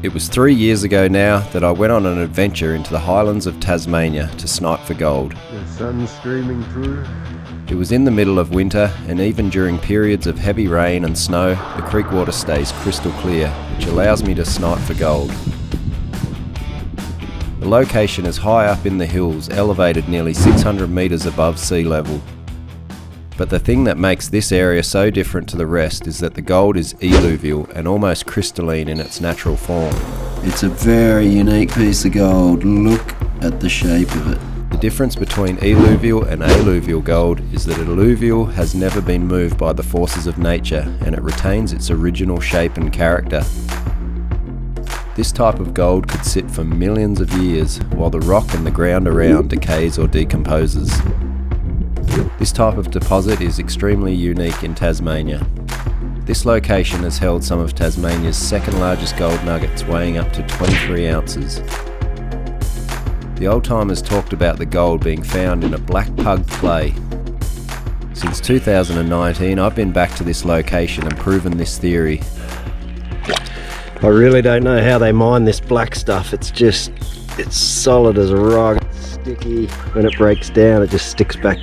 It was 3 years ago now that I went on an adventure into the highlands of Tasmania to snipe for gold. The sun's streaming through. It was in the middle of winter, and even during periods of heavy rain and snow, the creek water stays crystal clear, which allows me to snipe for gold. The location is high up in the hills, elevated nearly 600 metres above sea level. But the thing that makes this area so different to the rest is that the gold is eluvial and almost crystalline in its natural form. It's a very unique piece of gold. Look at the shape of it. The difference between eluvial and alluvial gold is that alluvial has never been moved by the forces of nature, and it retains its original shape and character. This type of gold could sit for millions of years, while the rock and the ground around decays or decomposes. This type of deposit is extremely unique in Tasmania. This location has held some of Tasmania's second largest gold nuggets, weighing up to 23 ounces. The old timers talked about the gold being found in a black pug clay. Since 2019, I've been back to this location and proven this theory. I really don't know how they mine this black stuff. It's solid as a rock. It's sticky. When it breaks down, it just sticks back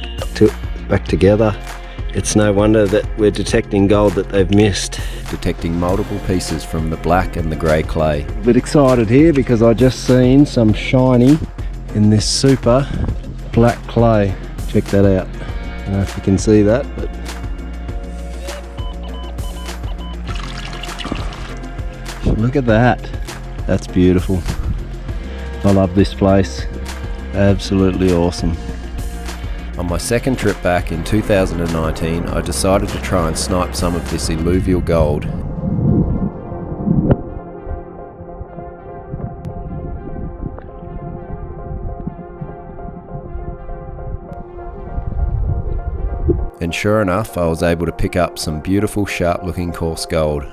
together. It's no wonder that we're detecting gold that they've missed. Detecting multiple pieces from the black and the grey clay. A bit excited here because I just seen some shiny in this super black clay. Check that out. I don't know if you can see that, but look at that. That's beautiful. I love this place. Absolutely awesome. On my second trip back in 2019, I decided to try and snipe some of this eluvial gold. And sure enough, I was able to pick up some beautiful, sharp-looking coarse gold.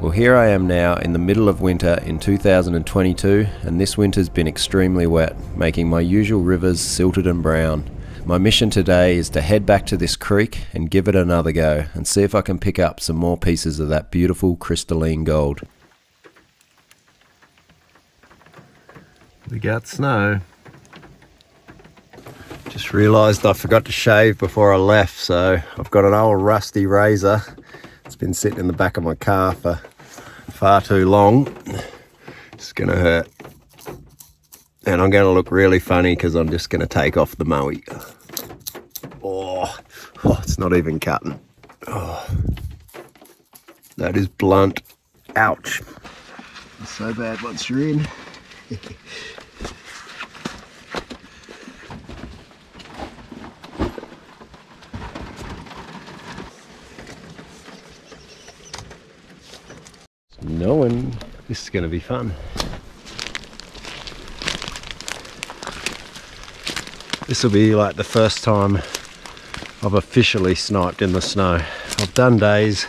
Well, here I am now in the middle of winter in 2022, and this winter's been extremely wet, making my usual rivers silted and brown. My mission today is to head back to this creek and give it another go, and see if I can pick up some more pieces of that beautiful crystalline gold. We got snow. Just realised I forgot to shave before I left, so I've got an old rusty razor. It's been sitting in the back of my car for far too long. It's gonna hurt. And I'm gonna look really funny because I'm just gonna take off the mower. Oh, it's not even cutting. Oh, that is blunt. Ouch. It's so bad once you're in. Knowing this is going to be fun. This will be like the first time I've officially sniped in the snow. I've done days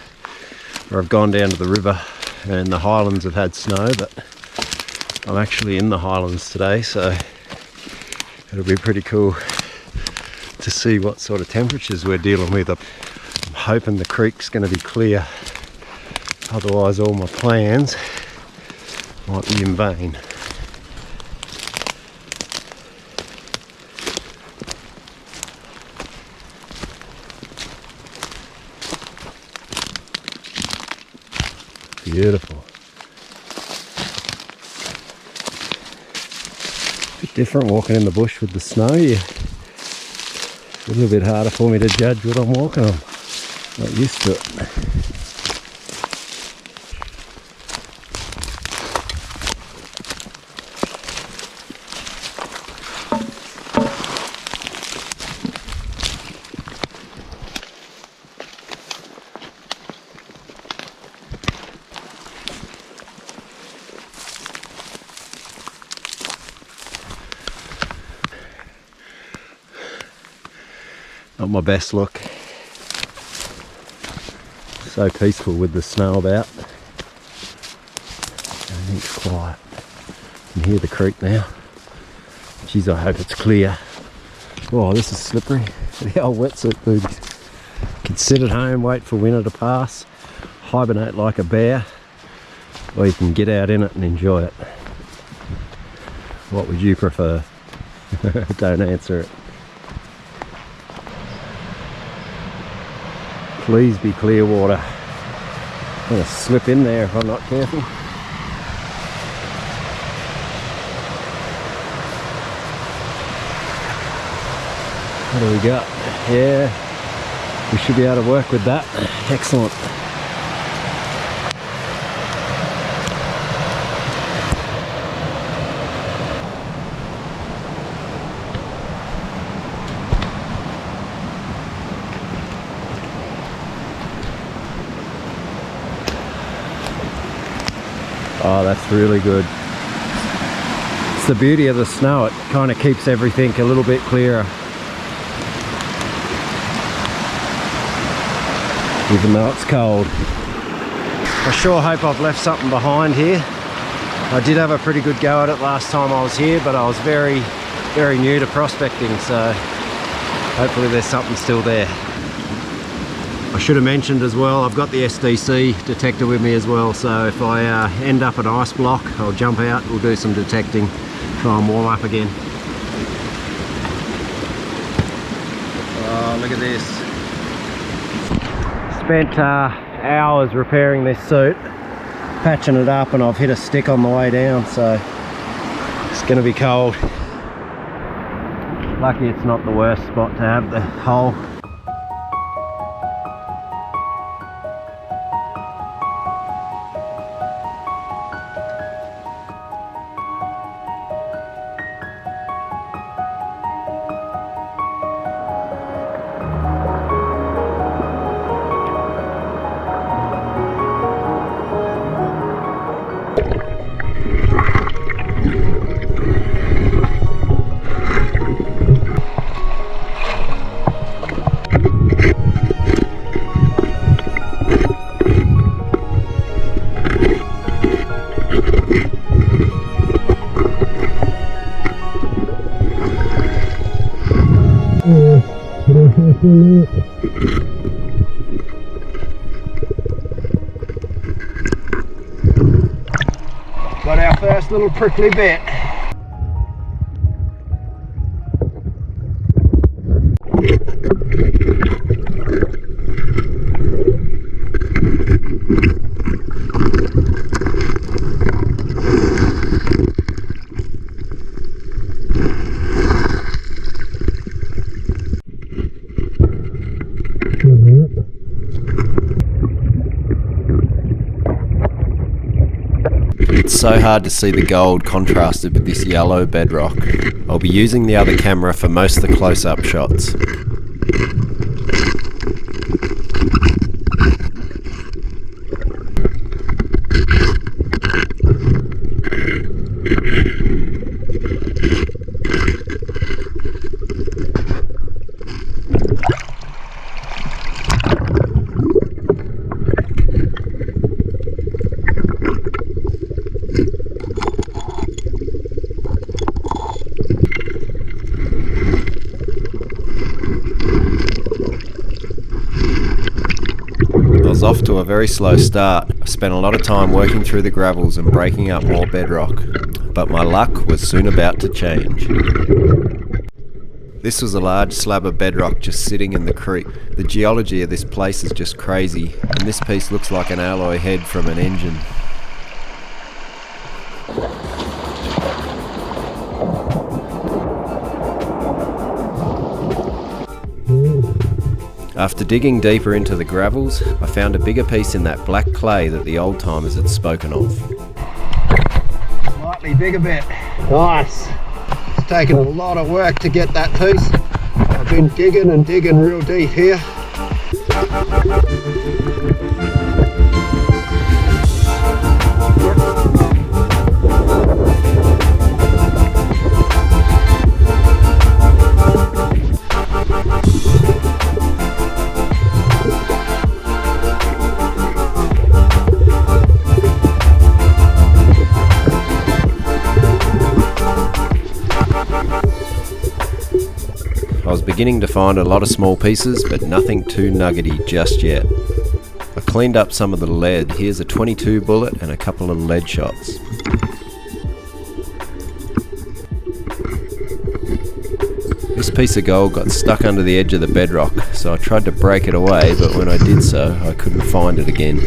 where I've gone down to the river and the highlands have had snow, but I'm actually in the highlands today, so it'll be pretty cool to see what sort of temperatures we're dealing with. I'm hoping the creek's going to be clear. Otherwise all my plans might be in vain. Beautiful. Bit different walking in the bush with the snow. Yeah. A little bit harder for me to judge what I'm walking on. Not used to it. Not my best look. So peaceful with the snow about. Everything's quiet. You can hear the creek now. Geez, I hope it's clear. Oh, this is slippery. The old wetsuit booties. Can sit at home, wait for winter to pass, hibernate like a bear, or you can get out in it and enjoy it. What would you prefer? Don't answer it. Please be clear water. I'm going to slip in there if I'm not careful. What do we got? Yeah, we should be able to work with that. Excellent. Oh, that's really good. It's the beauty of the snow. It kind of keeps everything a little bit clearer. Even though it's cold. I sure hope I've left something behind here. I did have a pretty good go at it last time I was here, but I was very new to prospecting, so hopefully there's something still there. I should have mentioned as well, I've got the SDC detector with me as well, so if I end up an ice block, I'll jump out, we'll do some detecting, try and warm up again. Oh, look at this. Spent hours repairing this suit, patching it up, and I've hit a stick on the way down, so it's going to be cold. Lucky it's not the worst spot to have the hole. Got our first little prickly bit. It's so hard to see the gold contrasted with this yellow bedrock. I'll be using the other camera for most of the close-up shots. I was off to a very slow start. I spent a lot of time working through the gravels and breaking up more bedrock, but my luck was soon about to change. This was a large slab of bedrock just sitting in the creek. The geology of this place is just crazy, and this piece looks like an alloy head from an engine. After digging deeper into the gravels, I found a bigger piece in that black clay that the old timers had spoken of. Slightly bigger bit. Nice. It's taken a lot of work to get that piece. I've been digging and digging real deep here. I was beginning to find a lot of small pieces, but nothing too nuggety just yet. A cleaned up some of the lead. Here's a 22 bullet and a couple of lead shots. This piece of gold got stuck under the edge of the bedrock, so I tried to break it away, but when I did so, I couldn't find it again.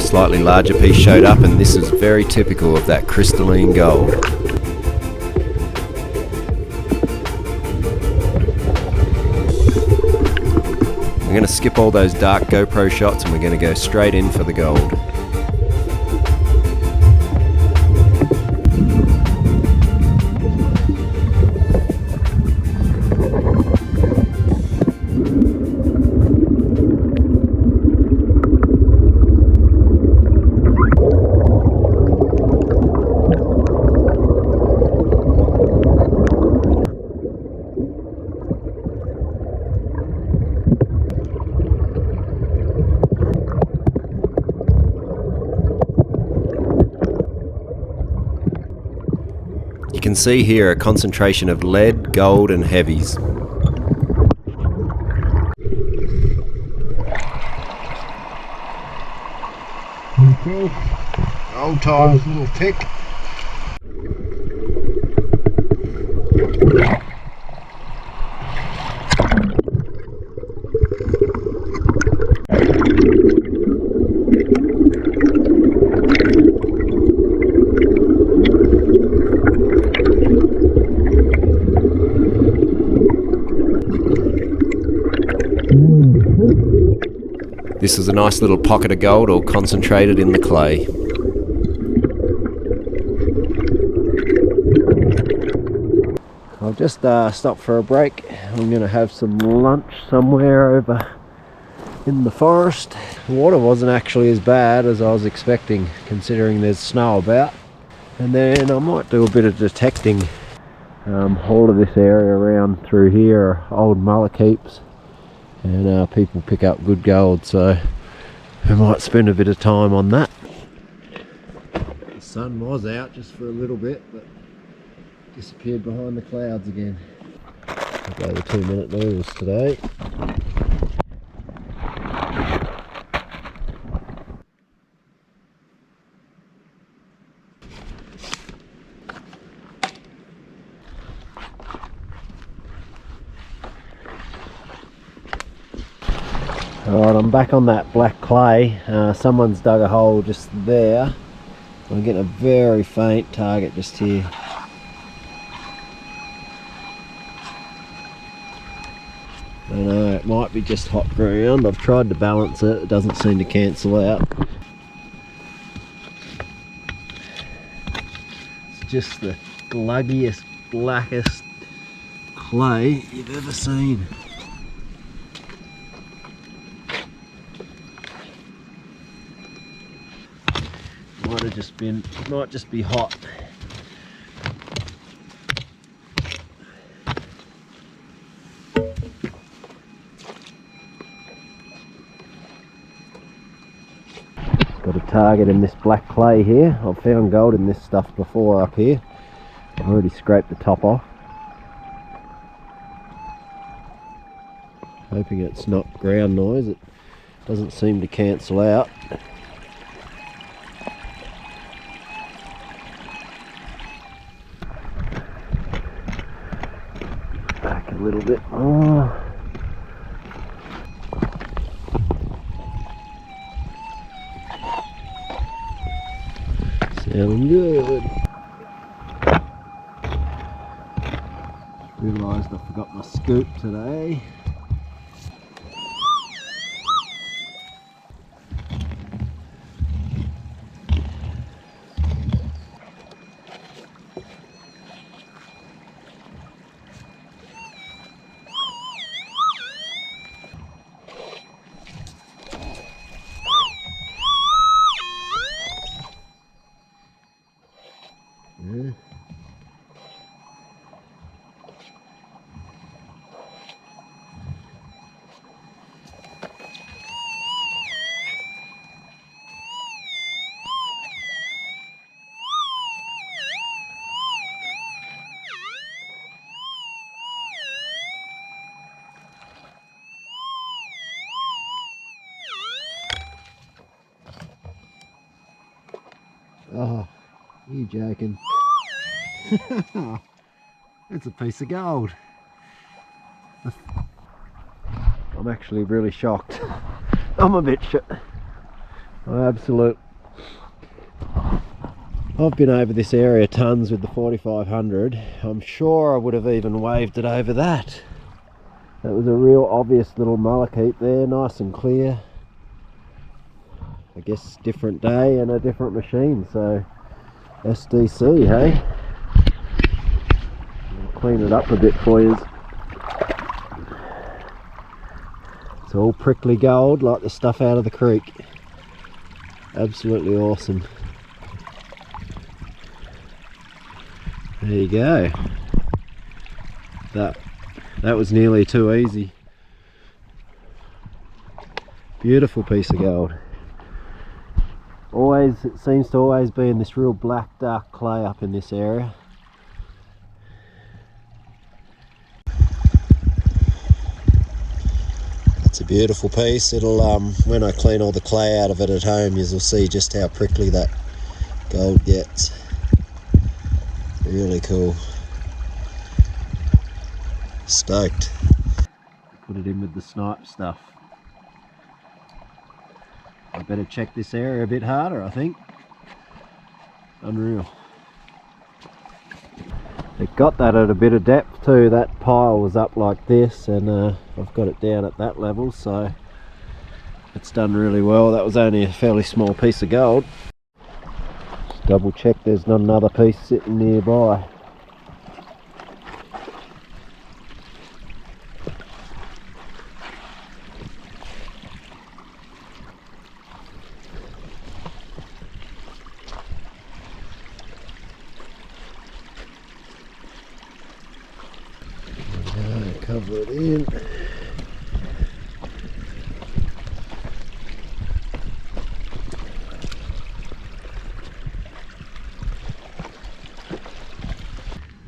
Slightly larger piece showed up, and this is very typical of that crystalline gold. We're going to skip all those dark GoPro shots and we're going to go straight in for the gold. You can see here a concentration of lead, gold and heavies. Old times little pick. This is a nice little pocket of gold all concentrated in the clay. I'll just stop for a break. I'm going to have some lunch somewhere over in the forest. The water wasn't actually as bad as I was expecting, considering there's snow about. And then I might do a bit of detecting. All of this area around through here are old mullock heaps, and people pick up good gold, so we might spend a bit of time on that. The sun was out just for a little bit, but disappeared behind the clouds again. I'll go the 2-minute noodles today. Alright, I'm back on that black clay. Someone's dug a hole just there. I'm getting a very faint target just here. I don't know, it might be just hot ground. I've tried to balance it, it doesn't seem to cancel out. It's just the gluggiest, blackest clay you've ever seen. Might just be hot. Got a target in this black clay here. I've found gold in this stuff before up here. I've already scraped the top off. Hoping it's not ground noise. It doesn't seem to cancel out. Back a little bit more. Sounding good. Realised I forgot my scoop today. Yeah. Oh, you joking? It's a piece of gold. I'm actually really shocked. I'm a bit I've been over this area tons with the 4500. I'm sure I would have even waved it over that. That was a real obvious little malachite there, nice and clear. I guess different day and a different machine, so SDC, hey? I'll clean it up a bit for you. It's all prickly gold like the stuff out of the creek. Absolutely awesome. There you go. That was nearly too easy. Beautiful piece of gold. It seems to always be in this real black dark clay up in this area. It's a beautiful piece. It'll when I clean all the clay out of it at home, you'll see just how prickly that gold gets. Really cool. Stoked. Put it in with the snipe stuff. I better check this area a bit harder, I think. Unreal. It got that at a bit of depth too. That pile was up like this, and I've got it down at that level, so it's done really well. That was only a fairly small piece of gold. Just double check there's not another piece sitting nearby. Cover it in.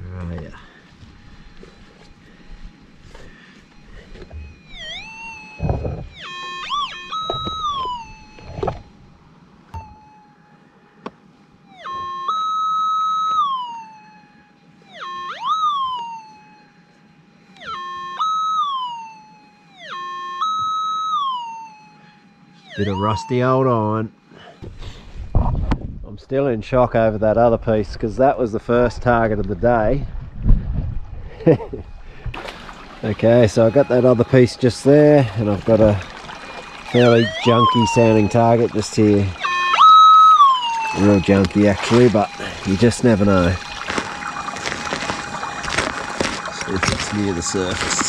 Oh yeah. Bit of rusty old iron. I'm still in shock over that other piece because that was the first target of the day. Okay, so I got that other piece just there, and I've got a fairly junky sounding target just here. Real junky actually, but you just never know. See if it's near the surface.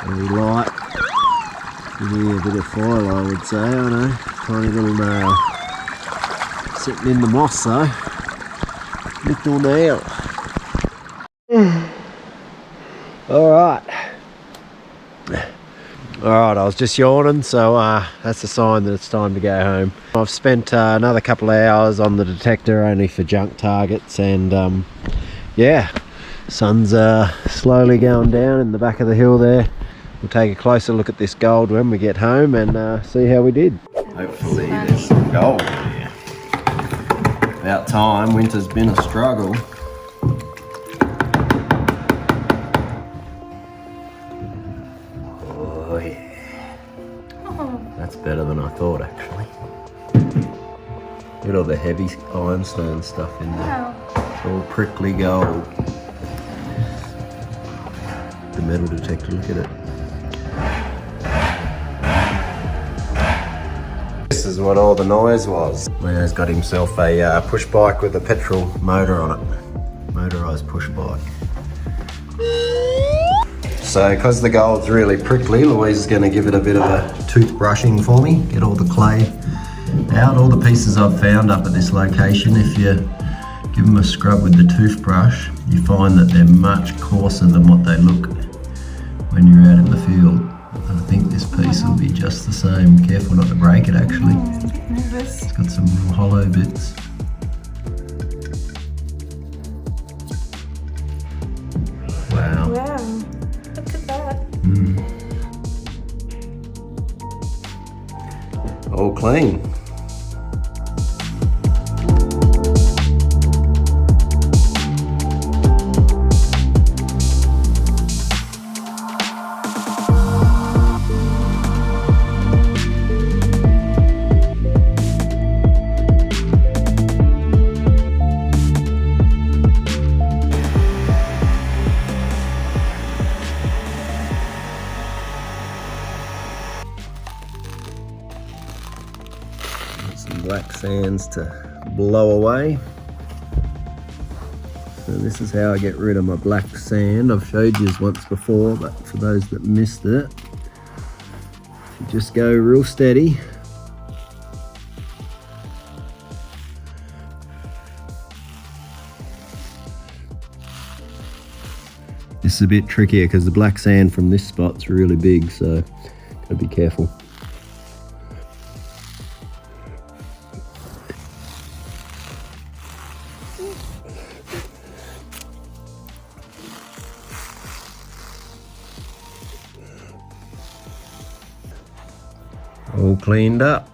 Very light. Give me a bit of foil, I would say. I know, tiny little nail. Sitting in the moss though. Little nail. Alright. Alright, I was just yawning, so that's a sign that it's time to go home. I've spent another couple of hours on the detector only for junk targets, and yeah, sun's slowly going down in the back of the hill there. We'll take a closer look at this gold when we get home and see how we did. Hopefully there's some gold here. About time, winter's been a struggle. Oh yeah. That's better than I thought actually. Look at all the heavy ironstone stuff in there. It's all prickly gold. The metal detector, look at it. is what all the noise was. Leo's got himself a push bike with a petrol motor on it. Motorised push bike. So because the gold's really prickly, Louise is going to give it a bit of a toothbrushing for me, get all the clay out. All the pieces I've found up at this location, if you give them a scrub with the toothbrush, you find that they're much coarser than what they look when you're out in the field. And I think this piece will be just the same. Careful not to break it actually. It's got some real hollow bits. Wow. Wow, look at that. All clean. Some black sands to blow away. So this is how I get rid of my black sand. I've showed you once before, but for those that missed it, you just go real steady. This is a bit trickier because the black sand from this spot's really big, so gotta be careful. All cleaned up.